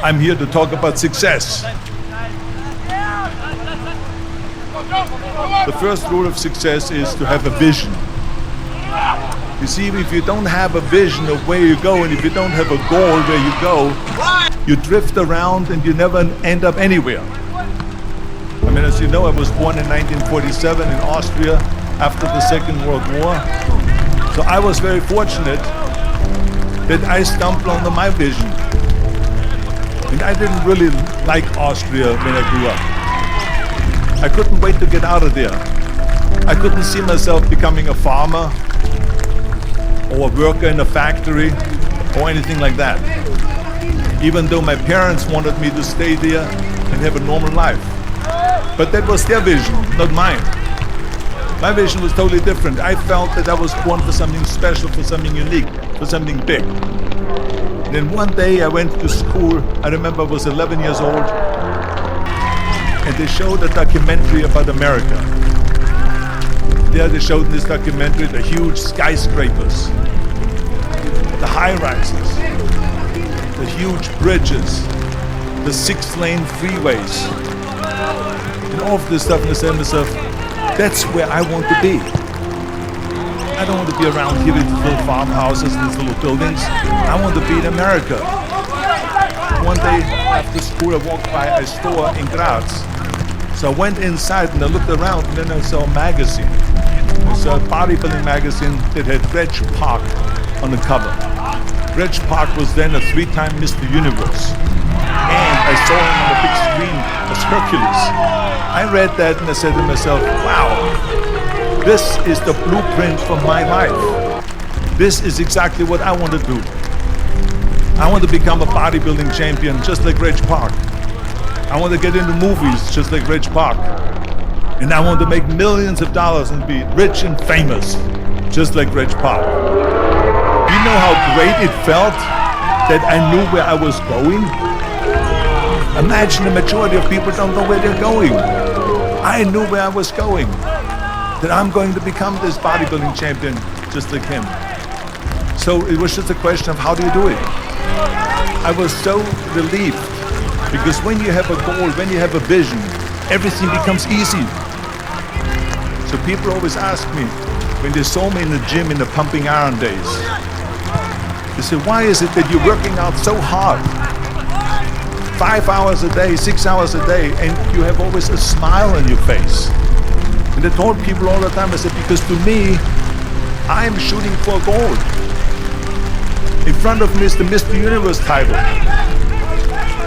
I'm here to talk about success. The first rule of success is to have a vision. You see, if you don't have a vision of where you go, and if you don't have a goal where you go, you drift around and you never end up anywhere. I mean, as you know, I was born in 1947 in Austria after the Second World War. So I was very fortunate that I stumbled onto my vision. And I didn't really like Austria when I grew up. I couldn't wait to get out of there. I couldn't see myself becoming a farmer or a worker in a factory or anything like that. Even though my parents wanted me to stay there and have a normal life. But that was their vision, not mine. My vision was totally different. I felt that I was born for something special, for something unique, for something big. And then one day I went to school. I remember I was 11 years old, and they showed a documentary about America. There they showed in this documentary the huge skyscrapers, the high-rises, the huge bridges, the 6-lane freeways, and all of this stuff. And I said to myself, that's where I want to be. I don't want to be around here with these little farmhouses and these little buildings. I want to be in America. One day after school, I walked by a store in Graz. So I went inside and I looked around, and then I saw a magazine. I saw a bodybuilding magazine that had Reg Park on the cover. Reg Park was then a 3-time Mr. Universe. And I saw him on the big screen as Hercules. I read that and I said to myself, wow, this is the blueprint for my life. This is exactly what I want to do. I want to become a bodybuilding champion just like Reg Park. I want to get into movies just like Reg Park. And I want to make millions of dollars and be rich and famous just like Reg Park. You know how great it felt that I knew where I was going? Imagine the majority of people don't know where they're going. I knew where I was going. That I'm going to become this bodybuilding champion just like him. So it was just a question of how do you do it? I was so relieved because when you have a goal, when you have a vision, everything becomes easy. So people always ask me, when they saw me in the gym in the pumping iron days, they say, why is it that you're working out so hard? 5 hours a day, 6 hours a day, and you have always a smile on your face. And I told people all the time, I said, because to me, I'm shooting for gold. In front of me is the Mr. Universe title.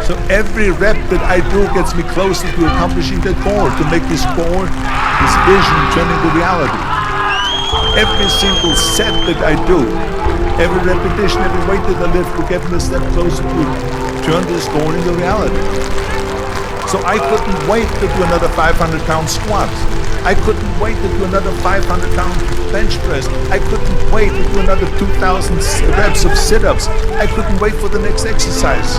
So every rep that I do gets me closer to accomplishing that goal, to make this goal, this vision turn into reality. Every single set that I do, every repetition, every weight that I lift will get me a step closer to turn this goal into reality. So I couldn't wait to do another 500-pound squat. I couldn't wait to do another 500-pound bench press. I couldn't wait to do another 2,000 reps of sit-ups. I couldn't wait for the next exercise.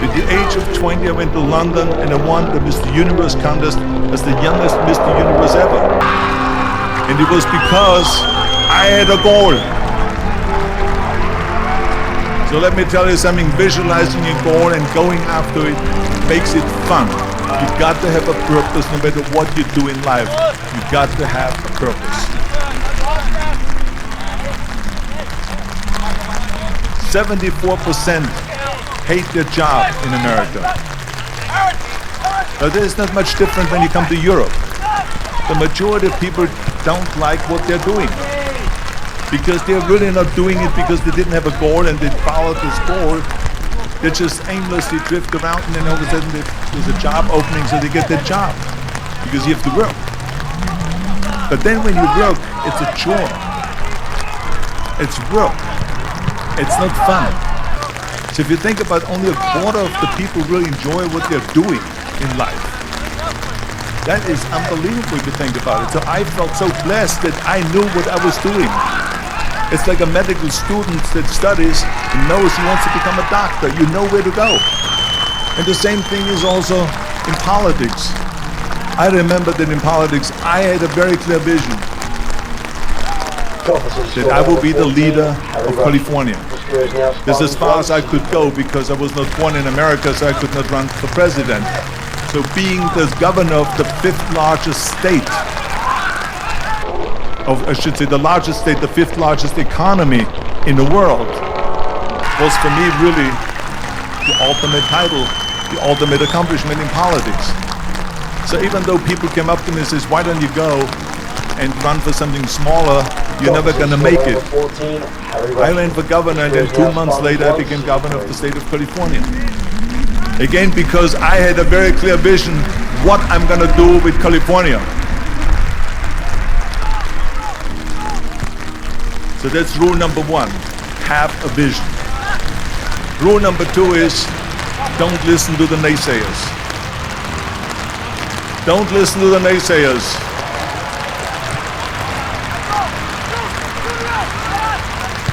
At the age of 20, I went to London and I won the Mr. Universe contest as the youngest Mr. Universe ever. And it was because I had a goal. So let me tell you something, visualizing a goal and going after it makes it fun. You've got to have a purpose no matter what you do in life. You've got to have a purpose. 74% hate their job in America. But it's not much different when you come to Europe. The majority of people don't like what they're doing. Because they're really not doing it because they didn't have a goal and they followed this goal. They just aimlessly drift around and then all of a sudden there's a job opening so they get that job. Because you have to work. But then when you work, it's a chore. It's work. It's not fun. So if you think about only a quarter of the people really enjoy what they're doing in life. That is unbelievable if you think about it. So I felt so blessed that I knew what I was doing. It's like a medical student that studies and knows he wants to become a doctor. You know where to go. And the same thing is also in politics. I remember that in politics, I had a very clear vision that I will be the leader of California. This is as far as I could go because I was not born in America, so I could not run for president. So being the governor of the fifth largest state, I should say the largest state, the fifth largest economy in the world, was for me really the ultimate title, the ultimate accomplishment in politics. So even though people came up to me and says, why don't you go and run for something smaller, you're never gonna make it. I ran for governor and then 2 months later I became governor of the state of California. Again, because I had a very clear vision what I'm gonna do with California. So that's rule number one, have a vision. Rule number two is don't listen to the naysayers. Don't listen to the naysayers.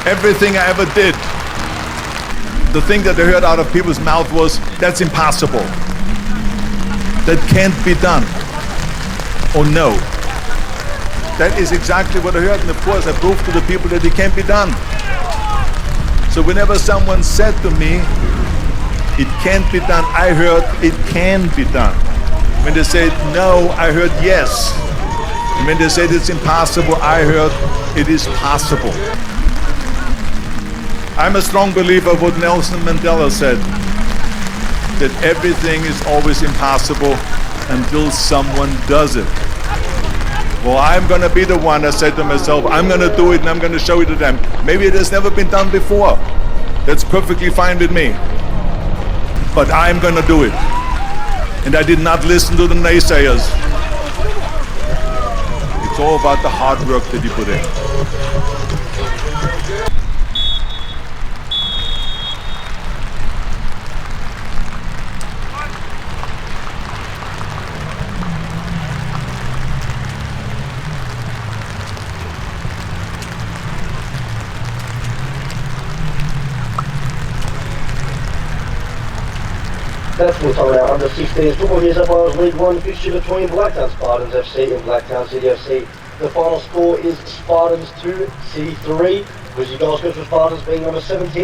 Everything I ever did, the thing that I heard out of people's mouth was, that's impossible. That can't be done. Or no. That is exactly what I heard, and of course I proved to the people that it can't be done. So whenever someone said to me, it can't be done, I heard it can be done. When they said no, I heard yes. And when they said it's impossible, I heard it is possible. I'm a strong believer of what Nelson Mandela said, that everything is always impossible until someone does it. Well, I'm gonna be the one that said to myself, I'm gonna do it and I'm gonna show it to them. Maybe it has never been done before. That's perfectly fine with me. But I'm gonna do it. And I did not listen to the naysayers. It's all about the hard work that you put in. That's what's on our under 16s football New South Wales League 1 fixture between Blacktown Spartans FC and Blacktown City FC. The final score is Spartans 2, City 3, with your goal scorer for Spartans being number 17.